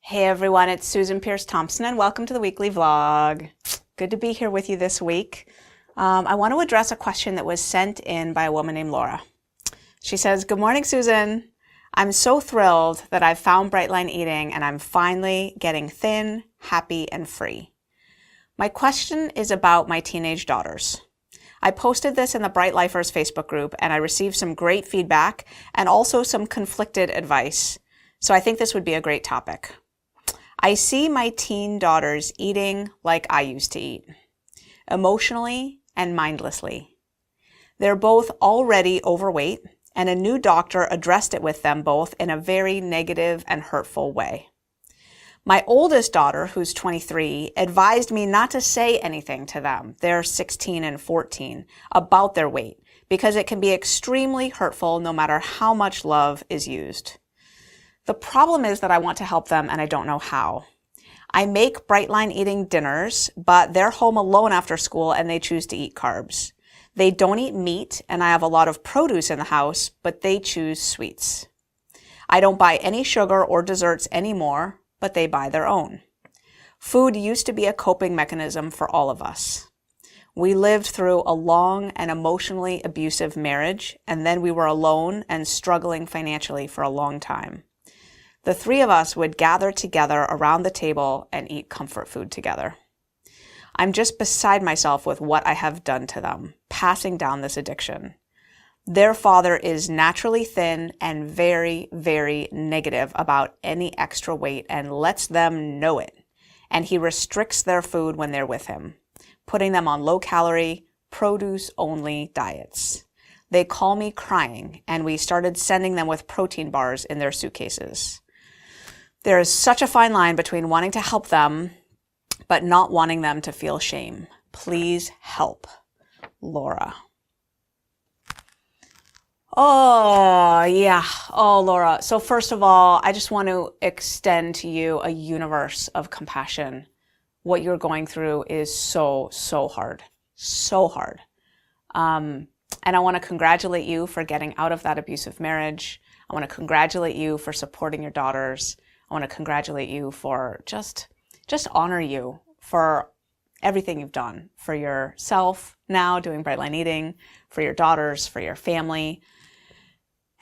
Hey everyone, it's Susan Pierce Thompson and welcome to the weekly vlog. Good to be here with you this week. I want to address a question that was sent in by a woman named Laura. She says, "Good morning, Susan. I'm so thrilled that I've found Brightline eating and I'm finally getting thin, happy, and free. My question is about my teenage daughters. I posted this in the Bright Lifers Facebook group and I received some great feedback and also some conflicted advice. So I think this would be a great topic. I see my teen daughters eating like I used to eat, emotionally and mindlessly. They're both already overweight, and a new doctor addressed it with them both in a very negative and hurtful way. My oldest daughter, who's 23, advised me not to say anything to them, they're 16 and 14, about their weight, because it can be extremely hurtful no matter how much love is used. The problem is that I want to help them and I don't know how. I make Brightline eating dinners, but they're home alone after school and they choose to eat carbs. They don't eat meat and I have a lot of produce in the house, but they choose sweets. I don't buy any sugar or desserts anymore, but they buy their own. Food used to be a coping mechanism for all of us. We lived through a long and emotionally abusive marriage, and then we were alone and struggling financially for a long time. The three of us would gather together around the table and eat comfort food together. I'm just beside myself with what I have done to them, passing down this addiction. Their father is naturally thin and very, very negative about any extra weight and lets them know it. And he restricts their food when they're with him, putting them on low-calorie, produce-only diets. They call me crying, and we started sending them with protein bars in their suitcases. There is such a fine line between wanting to help them, but not wanting them to feel shame. Please help. Laura." Oh, yeah. Oh, Laura. So first of all, I just want to extend to you a universe of compassion. What you're going through is so hard. So hard. And I want to congratulate you for getting out of that abusive marriage. I want to congratulate you for supporting your daughters. I want to congratulate you for just honor you for everything you've done for yourself now doing Brightline eating, for your daughters, for your family.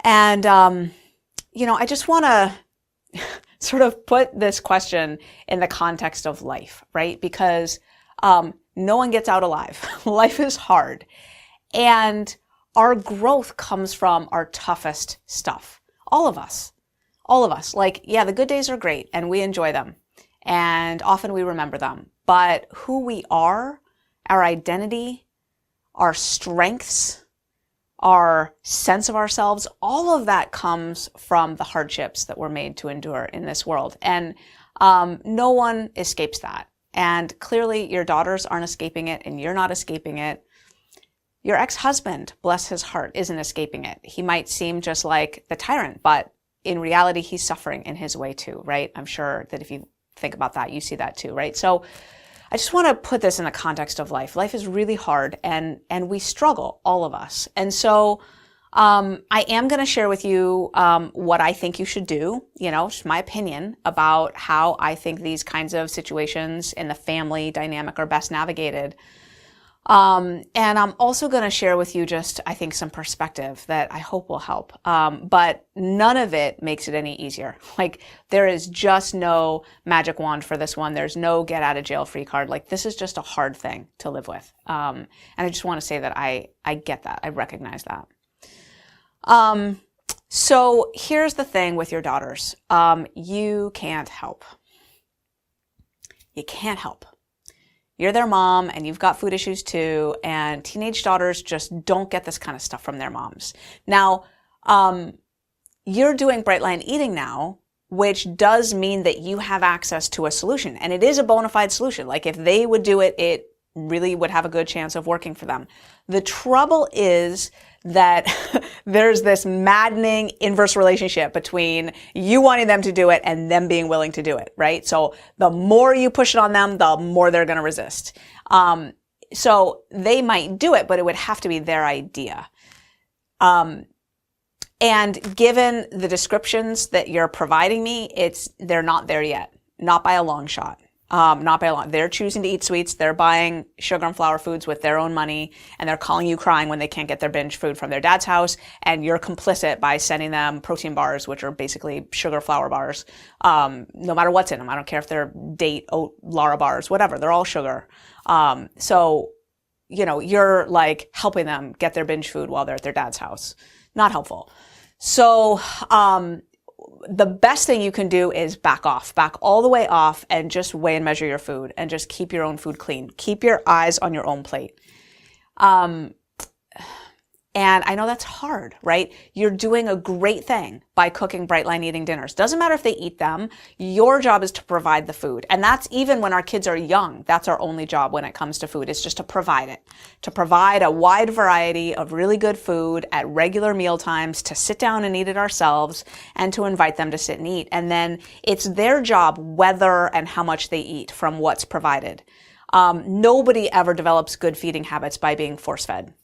And, I just want to sort of put this question in the context of life, right? Because no one gets out alive. Life is hard. And our growth comes from our toughest stuff. All of us. Like, yeah, the good days are great and we enjoy them. And often we remember them. But who we are, our identity, our strengths, our sense of ourselves, all of that comes from the hardships that we're made to endure in this world. And no one escapes that. And clearly your daughters aren't escaping it and you're not escaping it. Your ex-husband, bless his heart, isn't escaping it. He might seem just like the tyrant, but in reality, he's suffering in his way too, right? I'm sure that if you think about that, you see that too, right? So I just want to put this in the context of life. Life is really hard and we struggle, all of us. And so I am going to share with you what I think you should do, just my opinion about how I think these kinds of situations in the family dynamic are best navigated. And I'm also going to share with you just, I think, some perspective that I hope will help. But none of it makes it any easier. Like, there is just no magic wand for this one. There's no get out of jail free card. Like, this is just a hard thing to live with. And I just want to say that I get that. I recognize that. So here's the thing with your daughters. You can't help. You can't help. You're their mom and you've got food issues too, and teenage daughters just don't get this kind of stuff from their moms. Now, you're doing Brightline eating now, which does mean that you have access to a solution, and it is a bona fide solution. Like, if they would do it, it really would have a good chance of working for them. The trouble is that there's this maddening inverse relationship between you wanting them to do it and them being willing to do it, right? So the more you push it on them, the more they're going to resist. So they might do it, but it would have to be their idea. And given the descriptions that you're providing me, they're not there yet. Not by a long shot. Not by a long. They're choosing to eat sweets. They're buying sugar and flour foods with their own money, and they're calling you crying when they can't get their binge food from their dad's house. And you're complicit by sending them protein bars, which are basically sugar flour bars. No matter what's in them. I don't care if they're date, oat, Lara bars, whatever. They're all sugar. So, you're like helping them get their binge food while they're at their dad's house. Not helpful. So, the best thing you can do is back all the way off, and just weigh and measure your food, and just keep your own food clean. Keep your eyes on your own plate. And I know that's hard, right? You're doing a great thing by cooking Brightline eating dinners. Doesn't matter if they eat them. Your job is to provide the food. And that's even when our kids are young. That's our only job when it comes to food, is just to provide it. To provide a wide variety of really good food at regular meal times, to sit down and eat it ourselves, and to invite them to sit and eat. And then it's their job whether and how much they eat from what's provided. Nobody ever develops good feeding habits by being force-fed.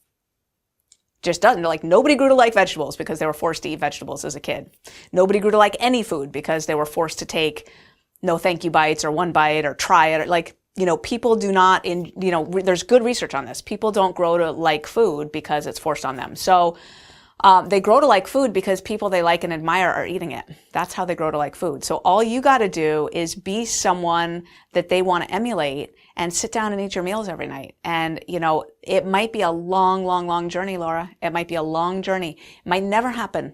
Just doesn't. Like, nobody grew to like vegetables because they were forced to eat vegetables as a kid. Nobody grew to like any food because they were forced to take no thank you bites or one bite or try it. Or people do not, there's good research on this. People don't grow to like food because it's forced on them. So they grow to like food because people they like and admire are eating it. That's how they grow to like food. So all you got to do is be someone that they want to emulate, and sit down and eat your meals every night. And, it might be a long, long, long journey, Laura. It might be a long journey. It might never happen.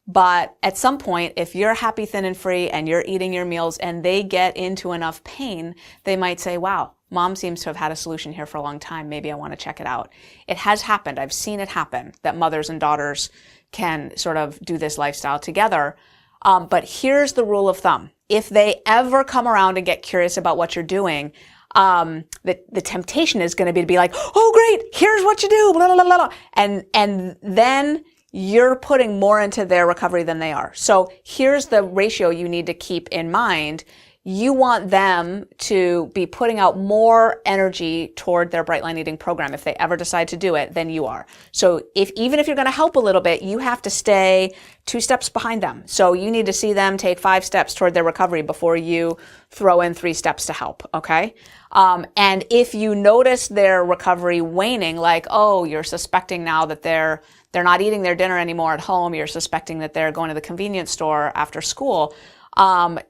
But at some point, if you're happy, thin, and free, and you're eating your meals and they get into enough pain, they might say, wow, mom seems to have had a solution here for a long time. Maybe I want to check it out. It has happened. I've seen it happen, that mothers and daughters can sort of do this lifestyle together. But here's the rule of thumb. If they ever come around and get curious about what you're doing, the temptation is going to be like, oh, great, here's what you do, blah, blah, blah, blah. And then you're putting more into their recovery than they are. So here's the ratio you need to keep in mind. You want them to be putting out more energy toward their Brightline eating program if they ever decide to do it than you are. So even if you're going to help a little bit, you have to stay 2 steps behind them. So you need to see them take 5 steps toward their recovery before you throw in 3 steps to help. Okay. And if you notice their recovery waning, like, oh, you're suspecting now that they're not eating their dinner anymore at home. You're suspecting that they're going to the convenience store after school.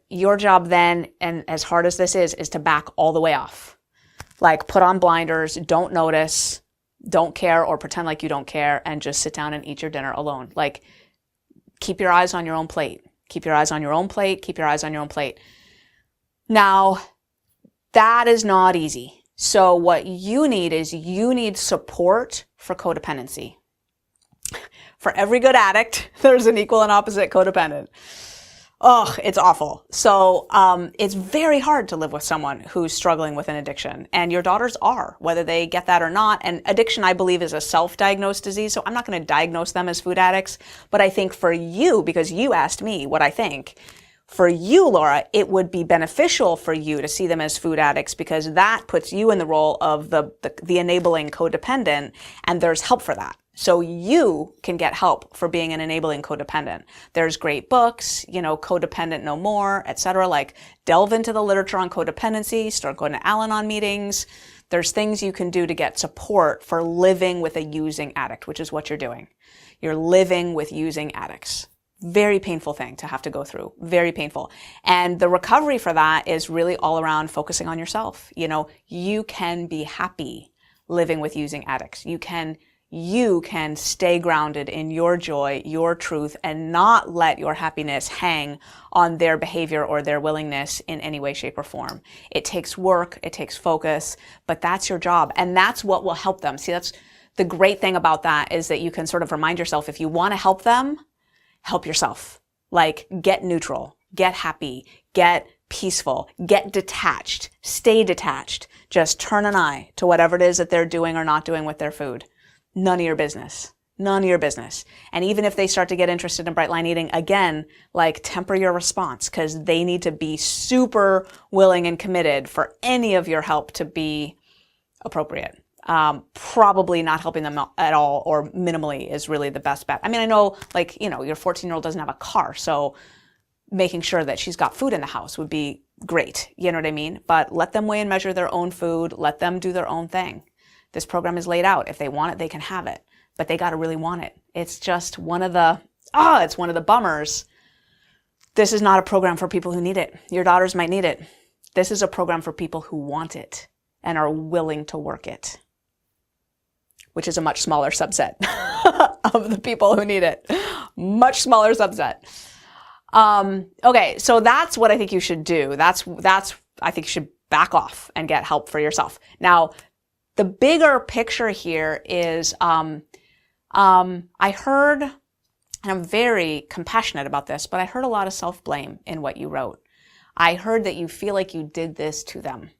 Your job then, and as hard as this is to back all the way off. Like, put on blinders, don't notice, don't care, or pretend like you don't care, and just sit down and eat your dinner alone. Like, keep your eyes on your own plate. Keep your eyes on your own plate. Keep your eyes on your own plate. Now, that is not easy. So what you need support for codependency. For every good addict, there's an equal and opposite codependent. Oh, it's awful. So it's very hard to live with someone who's struggling with an addiction. And your daughters are, whether they get that or not. And addiction, I believe, is a self-diagnosed disease. So I'm not going to diagnose them as food addicts. But I think for you, because you asked me what I think, for you, Laura, it would be beneficial for you to see them as food addicts, because that puts you in the role of the enabling codependent, and there's help for that. So you can get help for being an enabling codependent. There's great books, Codependent No More, etc. Like, delve into the literature on codependency, start going to Al-Anon meetings. There's things you can do to get support for living with a using addict, which is what you're doing. You're living with using addicts. Very painful thing to have to go through. Very painful. And the recovery for that is really all around focusing on yourself. You can be happy living with using addicts. You can stay grounded in your joy, your truth, and not let your happiness hang on their behavior or their willingness in any way, shape, or form. It takes work, it takes focus, but that's your job. And that's what will help them. See, that's the great thing about that, is that you can sort of remind yourself, if you want to help them, help yourself. Like, get neutral, get happy, get peaceful, get detached, stay detached. Just turn an eye to whatever it is that they're doing or not doing with their food. None of your business. None of your business. And even if they start to get interested in Brightline eating, again, like, temper your response, because they need to be super willing and committed for any of your help to be appropriate. probably not helping them at all or minimally is really the best bet. I mean, I know, like, you know, your 14-year-old doesn't have a car, so making sure that she's got food in the house would be great. You know what I mean? But let them weigh and measure their own food. Let them do their own thing. This program is laid out. If they want it, they can have it. But they got to really want it. It's just one of the, it's one of the bummers. This is not a program for people who need it. Your daughters might need it. This is a program for people who want it and are willing to work it, which is a much smaller subset of the people who need it. Much smaller subset. Okay, so that's what I think you should do. That's I think you should back off and get help for yourself. Now, the bigger picture here is I heard, and I'm very compassionate about this, but I heard a lot of self-blame in what you wrote. I heard that you feel like you did this to them.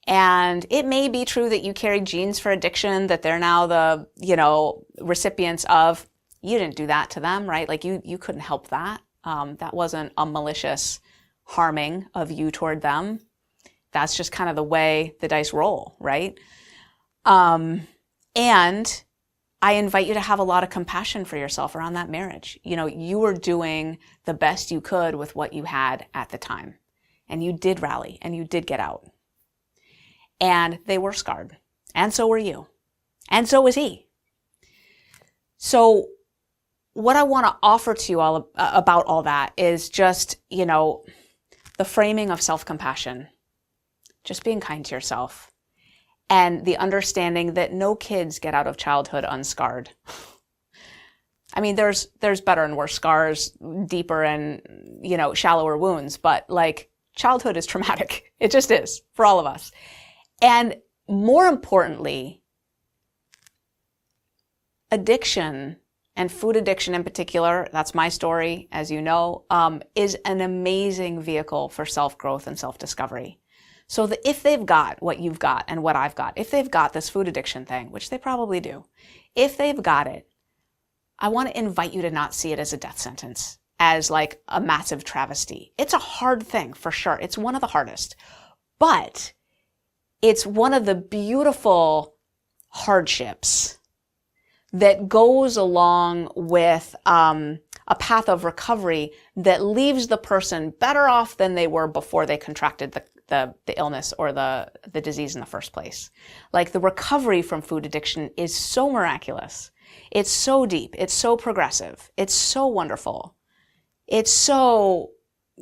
And it may be true that you carried genes for addiction, that they're now the, you know, recipients of. You didn't do that to them, right? Like you couldn't help that. That wasn't a malicious harming of you toward them. That's just kind of the way the dice roll, right? And I invite you to have a lot of compassion for yourself around that marriage. You know, you were doing the best you could with what you had at the time. And you did rally and you did get out. And they were scarred. And so were you. And so was he. So what I want to offer to you all about all that is just, you know, the framing of self-compassion, just being kind to yourself, and the understanding that no kids get out of childhood unscarred. I mean, there's better and worse scars, deeper and, you know, shallower wounds, but like childhood is traumatic. It just is for all of us. And more importantly, addiction, and food addiction in particular, that's my story, as you know, is an amazing vehicle for self-growth and self-discovery. So that if they've got what you've got and what I've got, if they've got this food addiction thing, which they probably do, if they've got it, I want to invite you to not see it as a death sentence, as like a massive travesty. It's a hard thing, for sure. It's one of the hardest. But it's one of the beautiful hardships that goes along with a path of recovery that leaves the person better off than they were before they contracted the illness or the disease in the first place. Like, the recovery from food addiction is so miraculous. It's so deep. It's so progressive. It's so wonderful. It's so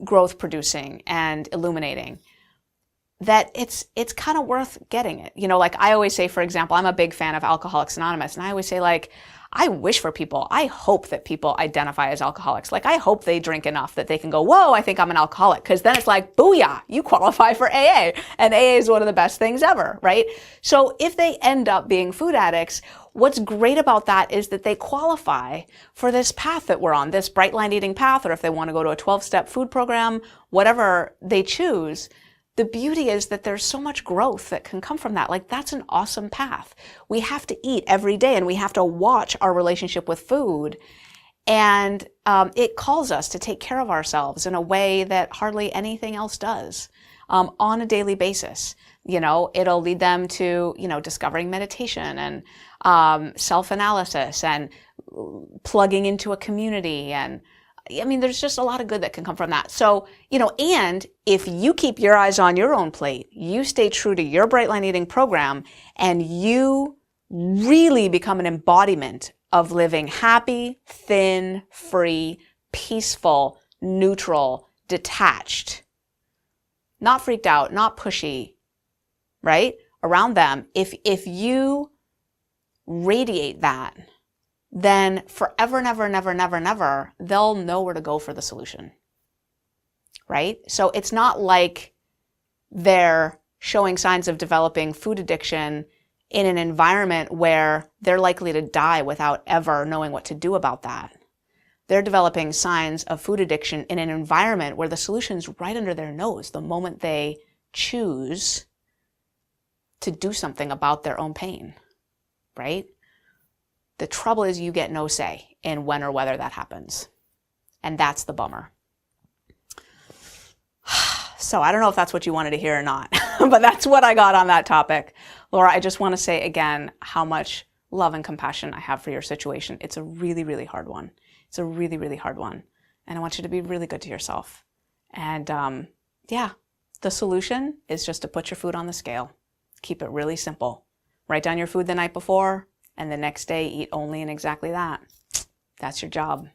growth producing and illuminating that it's kind of worth getting it. You know, like I always say, for example, I'm a big fan of Alcoholics Anonymous, and I always say, like, I wish for people, I hope that people identify as alcoholics. Like, I hope they drink enough that they can go, whoa, I think I'm an alcoholic. Because then it's like, booyah, you qualify for AA. And AA is one of the best things ever, right? So if they end up being food addicts, what's great about that is that they qualify for this path that we're on, this Brightline eating path, or if they want to go to a 12-step food program, whatever they choose. The beauty is that there's so much growth that can come from that. Like, that's an awesome path. We have to eat every day, and we have to watch our relationship with food. And it calls us to take care of ourselves in a way that hardly anything else does on a daily basis. You know, it'll lead them to, you know, discovering meditation and self-analysis and plugging into a community. And I mean, there's just a lot of good that can come from that. So, you know, and if you keep your eyes on your own plate, you stay true to your Brightline eating program, and you really become an embodiment of living happy, thin, free, peaceful, neutral, detached, not freaked out, not pushy, right? Around them. If you radiate that, then forever, never, never, never, never, they'll know where to go for the solution, right? So it's not like they're showing signs of developing food addiction in an environment where they're likely to die without ever knowing what to do about that. They're developing signs of food addiction in an environment where the solution's right under their nose the moment they choose to do something about their own pain, right? The trouble is you get no say in when or whether that happens. And that's the bummer. So I don't know if that's what you wanted to hear or not, but that's what I got on that topic. Laura, I just want to say again how much love and compassion I have for your situation. It's a really, really hard one. It's a really, really hard one. And I want you to be really good to yourself. And yeah, the solution is just to put your food on the scale. Keep it really simple. Write down your food the night before, and the next day eat only and exactly that. That's your job.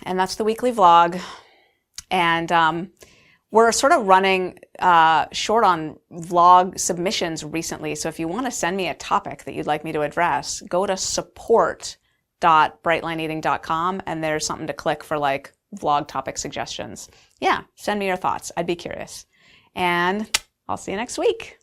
And that's the weekly vlog. And we're sort of running short on vlog submissions recently. So if you want to send me a topic that you'd like me to address, go to support.brightlineeating.com and there's something to click for like vlog topic suggestions. Yeah, send me your thoughts. I'd be curious. And I'll see you next week.